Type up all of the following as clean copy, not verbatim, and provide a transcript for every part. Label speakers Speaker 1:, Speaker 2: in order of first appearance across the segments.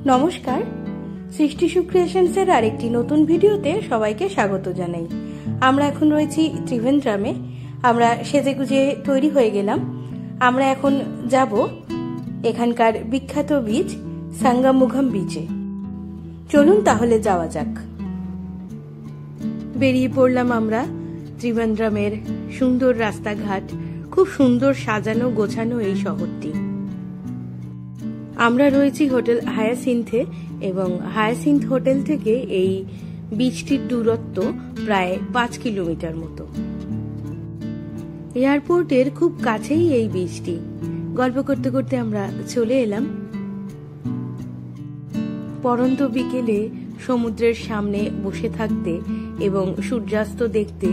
Speaker 1: নমস্কার, সৃষ্টি ক্রিয়েশনসের আরেকটি নতুন ভিডিওতে সবাইকে স্বাগত জানাই। আমরা এখন রয়েছি ত্রিভেন্দ্রমে। আমরা সেজেগুজে তৈরি হয়ে গেলাম। আমরা এখন যাব এখানকার বিখ্যাত বিচ সাঙ্গামুঘম বিচে। চলুন তাহলে যাওয়া যাক। বেরিয়ে পড়লাম আমরা ত্রিভেন্দ্রমের সুন্দর রাস্তাঘাট, খুব সুন্দর সাজানো গোছানো এই শহরটি। আমরা রয়েছি হোটেল হায়াসিন্থে এবং হায়াসিন্থ হোটেল থেকে এই বিচটির দূরত্ব প্রায় 5 কিলোমিটার মতো। এয়ারপোর্টের খুব কাছেই এই বিচটি। গল্প করতে করতে আমরা চলে এলাম। পরন্ত বিকেলে সমুদ্রের সামনে বসে থাকতে এবং সূর্যাস্ত দেখতে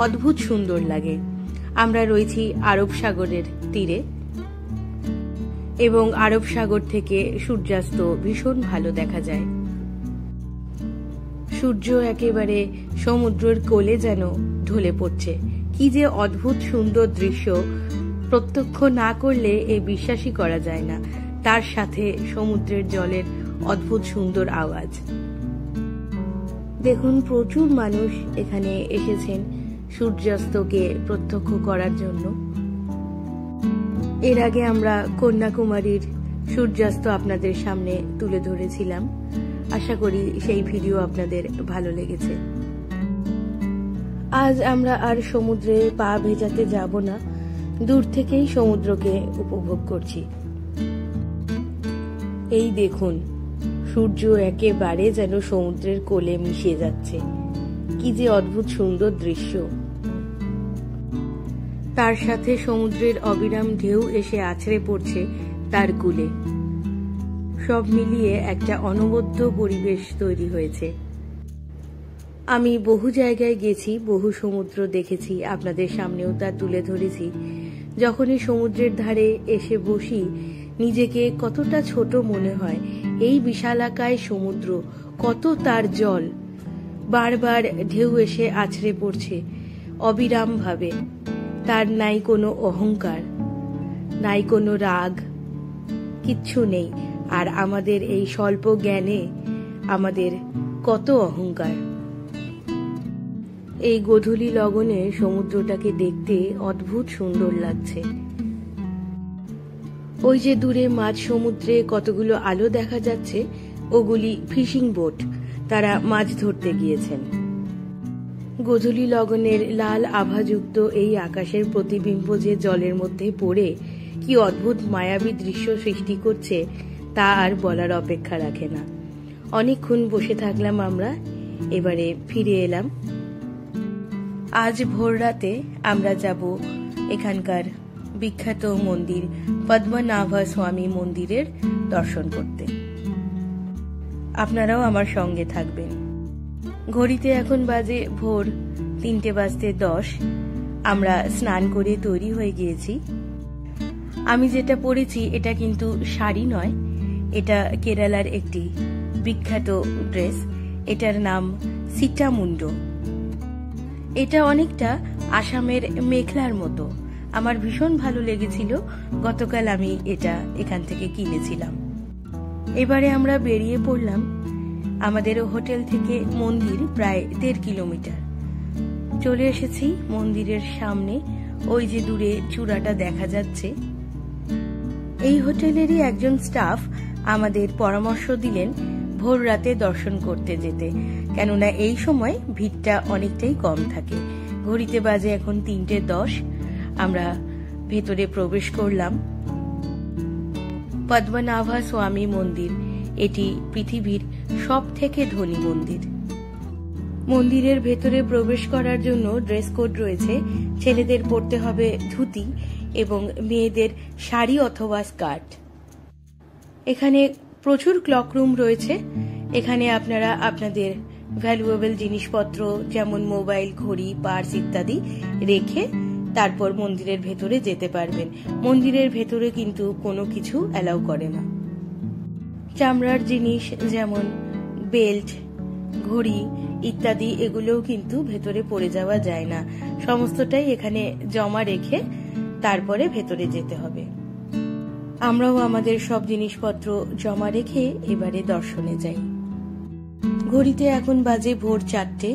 Speaker 1: অদ্ভুত সুন্দর লাগে। আমরা রয়েছি আরব সাগরের তীরে এবং আরব সাগর থেকে সূর্যাস্ত ভীষণ ভালো দেখা যায়। সূর্য একেবারে সমুদ্রের কোলে যেন ঢলে পড়ছে। কি যে অদ্ভুত সুন্দর দৃশ্য, প্রত্যক্ষ না করলে এ বিশ্বাসই করা যায় না। তার সাথে সমুদ্রের জলের অদ্ভুত সুন্দর আওয়াজ। দেখুন, প্রচুর মানুষ এখানে এসেছেন সূর্যাস্তকে প্রত্যক্ষ করার জন্য। এর আগে আমরা কন্যাকুমারীর সূর্যাস্ত আপনাদের সামনে তুলে ধরেছিলাম। আশা করি সেই ভিডিও আপনাদের ভালো লেগেছে। আজ আমরা আর সমুদ্রে পা ভেজাতে যাব না, দূর থেকেই সমুদ্রকে উপভোগ করছি। এই দেখুন, সূর্য একেবারে যেন সমুদ্রের কোলে মিশে যাচ্ছে। কি যে অদ্ভুত সুন্দর দৃশ্য। তার সাথে সমুদ্রের অবিরাম ঢেউ এসে আছড়ে পড়ছে তার কূলে। সব মিলিয়ে একটা অনবদ্য পরিবেশ তৈরি হয়েছে। আমি বহু জায়গায় গেছি, বহু সমুদ্র দেখেছি, আপনাদের সামনেও তা তুলে ধরেছি। যখনই সমুদ্রের ধারে এসে বসি, নিজেকে কতটা ছোট মনে হয়। এই বিশালাকায় সমুদ্র, কত তার জল, বারবার ঢেউ এসে আছড়ে পড়ছে অবিরাম ভাবে। তার নাই কোনো অহংকার, নাই কোনো রাগ, কিচ্ছু নেই। আর আমাদের এই স্বল্প জ্ঞানে আমাদের কত অহংকার। এই গোধূলি লগনে সমুদ্রটাকে দেখতে অদ্ভুত সুন্দর লাগছে। ওই যে দূরে মাঝ সমুদ্রে কতগুলো আলো দেখা যাচ্ছে, ওগুলি ফিশিং বোট। তারা মাছ ধরতে গিয়েছেন। গোধূলি লগনের লাল আভাযুক্ত এই আকাশের প্রতিবিম্ব যে জলের মধ্যে পড়ে কি অদ্ভুত মায়াবী দৃশ্য সৃষ্টি করছে, তা আর বলার অপেক্ষা রাখে না। অনেকক্ষণ বসে থাকলাম আমরা, এবারে ফিরে এলাম। আজ ভোর রাতে আমরা যাব এখানকার বিখ্যাত মন্দির পদ্মনাভ স্বামী মন্দিরের দর্শন করতে। আপনারাও আমার সঙ্গে থাকবেন। ঘড়িতে এখন বাজে ভোর 3:10। আমরা স্নান করে তৈরি হয়ে গিয়েছি। আমি যেটা পরেছি এটা কিন্তু শাড়ি নয়, এটা কেরালার একটি বিখ্যাত ড্রেস। এটার নাম সিটামুন্ডো। এটা অনেকটা আসামের মেখলার মতো। আমার ভীষণ ভালো লেগেছিল। গতকাল আমি এটা এখান থেকে কিনেছিলাম। এবারে আমরা বেরিয়ে পড়লাম। আমাদের হোটেল থেকে মন্দির প্রায় 1.5 কিলোমিটার। চলে এসেছি মন্দিরের সামনে। ওই যে দূরে চূড়াটা দেখা যাচ্ছে। এই হোটেলেরই একজন স্টাফ আমাদের পরামর্শ দিলেন ভোর রাতে দর্শন করতে যেতে, কেননা এই সময় ভিড়টা অনেকটাই কম থাকে। ঘড়িতে বাজে এখন 3:10। আমরা ভেতরে প্রবেশ করলাম। পদ্মনাভ স্বামী মন্দির, এটি পৃথিবীর সব থেকে ধনী মন্দির। মন্দিরের ভেতরে প্রবেশ করার জন্য ড্রেস কোড রয়েছে। ছেলেদের পরতে হবে ধুতি এবং মেয়েদের শাড়ি অথবা স্কার্ট। এখানে প্রচুর ক্লক রুম রয়েছে। এখানে আপনারা আপনাদের ভ্যালুয়েবল জিনিসপত্র যেমন মোবাইল, ঘড়ি, পার্স ইত্যাদি রেখে তারপর মন্দিরের ভেতরে যেতে পারবেন। মন্দিরের ভেতরে কিন্তু কোনো কিছু অ্যালাউ করে না। চামড়ার জিনিস যেমন বেল্ট, ঘড়ি ইত্যাদি এগুলোও কিন্তু ভেতরে পড়ে যাওয়া যায় না। সমস্তটাই এখানে জমা রেখে তারপরে ভেতরে যেতে হবে। আমরাও আমাদের সব জিনিসপত্র জমা রেখে এবারে দর্শনে যাই। ঘড়িতে এখন বাজে ভোর 4টে।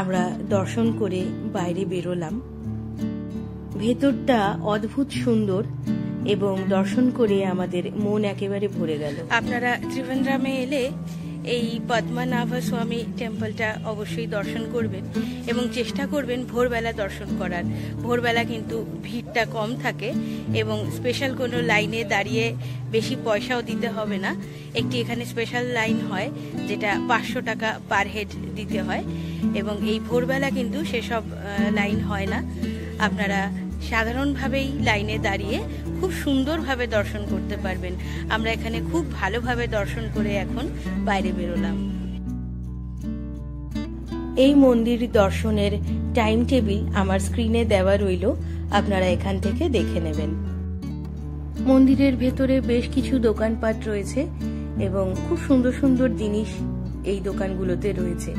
Speaker 1: আমরা দর্শন করে বাইরে বেরোলাম। ভেতরটা অদ্ভুত সুন্দর এবং দর্শন করে আমাদের মন একেবারে ভরে গেল। আপনারা ত্রিভেন্দ্রমে এলে এই পদ্মনাভ স্বামী টেম্পলটা অবশ্যই দর্শন করবেন এবং চেষ্টা করবেন ভোরবেলা দর্শন করার। ভোরবেলা কিন্তু ভিড়টা কম থাকে এবং স্পেশাল কোনো লাইনে দাঁড়িয়ে বেশি পয়সাও দিতে হবে না। একটি এখানে স্পেশাল লাইন হয় যেটা 500 টাকা পার হেড দিতে হয় এবং এই ভোরবেলা কিন্তু সেসব লাইন হয় না। আপনারা সাধারণভাবেই লাইনে দাঁড়িয়ে খুব সুন্দরভাবে দর্শন করতে পারবেন। আমরা এখানে খুব ভালোভাবে দর্শন করে এখন বাইরে বেরোলাম। এই মন্দির দর্শনের টাইম টেবিল আমার স্ক্রিনে দেওয়া রইল, আপনারা এখান থেকে দেখে নেবেন। মন্দিরের ভেতরে বেশ কিছু দোকানপাট রয়েছে এবং খুব সুন্দর সুন্দর জিনিস এই দোকানগুলোতে রয়েছে।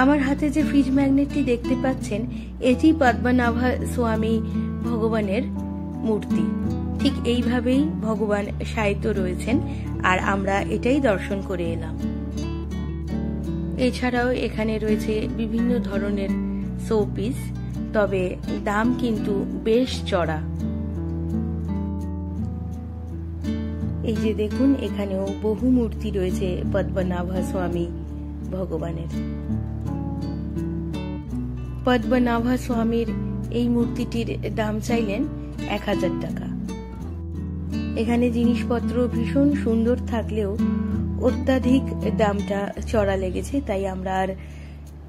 Speaker 1: আমার হাতে যে ফ্রিজ ম্যাগনেটটি দেখতে পাচ্ছেন, এটি পদ্মনাভ স্বামী ভগবানের মূর্তি। ঠিক এইভাবেই ভগবান শায়িত রয়েছেন আর আমরা এটাই দর্শন করে এলাম। এছাড়াও এখানে রয়েছে বিভিন্ন ধরনের শোপিস, তবে দাম কিন্তু বেশ চড়া। এই যে দেখুন, এখানেও বহু মূর্তি রয়েছে পদ্মনাভ স্বামী ভগবানের। পদ্মনাভ স্বামীর এই মূর্তিটির দাম চাইলেন 1000 টাকা। এখানে জিনিসপত্র ভীষণ সুন্দর থাকলেও অত্যাধিক দামটা চড়া লেগেছে, তাই আমরা আর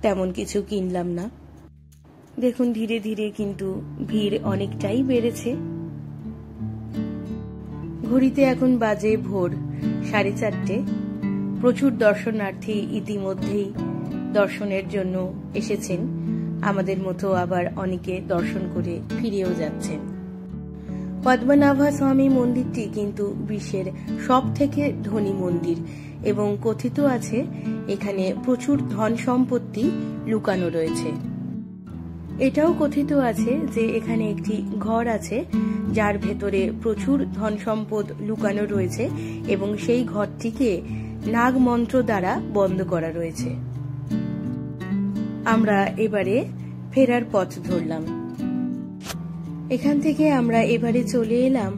Speaker 1: তেমন কিছু কিনলাম না। দেখুন, ধীরে ধীরে কিন্তু ভিড় অনেকটাই বেড়েছে। ঘড়িতে এখন বাজে ভোর 4:30। প্রচুর দর্শনার্থী ইতিমধ্যেই দর্শনের জন্য এসেছেন। আমাদের মতো আবার অনেকে দর্শন করে ফিরেও যাচ্ছেন। পদ্মনাভ স্বামী মন্দিরটি কিন্তু বিশ্বের সব থেকে ধনী মন্দির এবং কথিত আছে এখানে প্রচুর ধন সম্পত্তি লুকানো রয়েছে। এটাও কথিত আছে যে এখানে একটি ঘর আছে যার ভেতরে প্রচুর ধন সম্পদ লুকানো রয়েছে এবং সেই ঘরটিকে নাগ মন্ত্র দ্বারা বন্ধ করা রয়েছে। আমরা এবারে ফেরার পথ ধরলাম। এখান থেকে আমরা এবারে চলে এলাম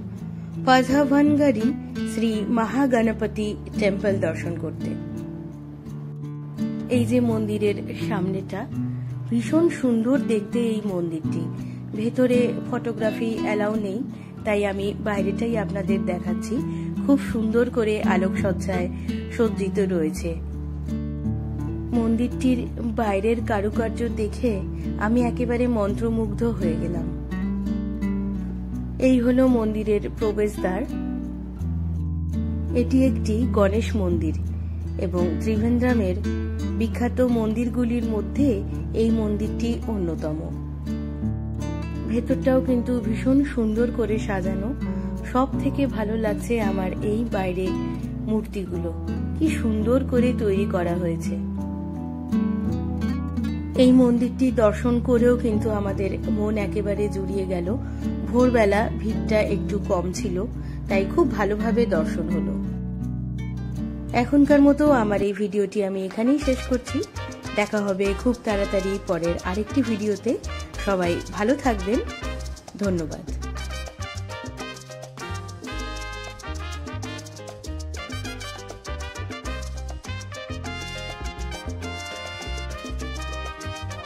Speaker 1: পাঝাভানগাড়ি শ্রী মহাগণপতি টেম্পল দর্শন করতে। এই যে মন্দিরের সামনেটা, ভীষণ সুন্দর দেখতে এই মন্দিরটি। ভেতরে ফটোগ্রাফি অ্যালাউ নেই, তাই আমি বাইরেটাই আপনাদের দেখাচ্ছি। খুব সুন্দর করে আলোকসজ্জায় সজ্জিত রয়েছে। মন্দিরটির বাইরের কারুকার্য দেখে আমি একেবারে মন্ত্রমুগ্ধ হয়ে গেলাম। এই হলো মন্দিরের প্রবেশদ্বার। এটি একটি গণেশ মন্দির এবং ত্রিভেন্দ্রমের বিখ্যাত মন্দিরগুলির মধ্যে এই মন্দিরটি অন্যতম। ভেতরটাও কিন্তু ভীষণ সুন্দর করে সাজানো। সব থেকে ভালো লাগছে আমার এই বাইরে মূর্তিগুলো, কি সুন্দর করে তৈরি করা হয়েছে। এই মন্দিরটি দর্শন করেও কিন্তু আমাদের মন একেবারে জুড়িয়ে গেল। ভোরবেলা ভিড়টা একটু কম ছিল, তাই খুব ভালোভাবে দর্শন হলো। এখনকার মতো আমার এই ভিডিওটি আমি এখানেই শেষ করছি। দেখা হবে খুব তাড়াতাড়ি পরের আরেকটি ভিডিওতে। সবাই ভালো থাকবেন। ধন্যবাদ।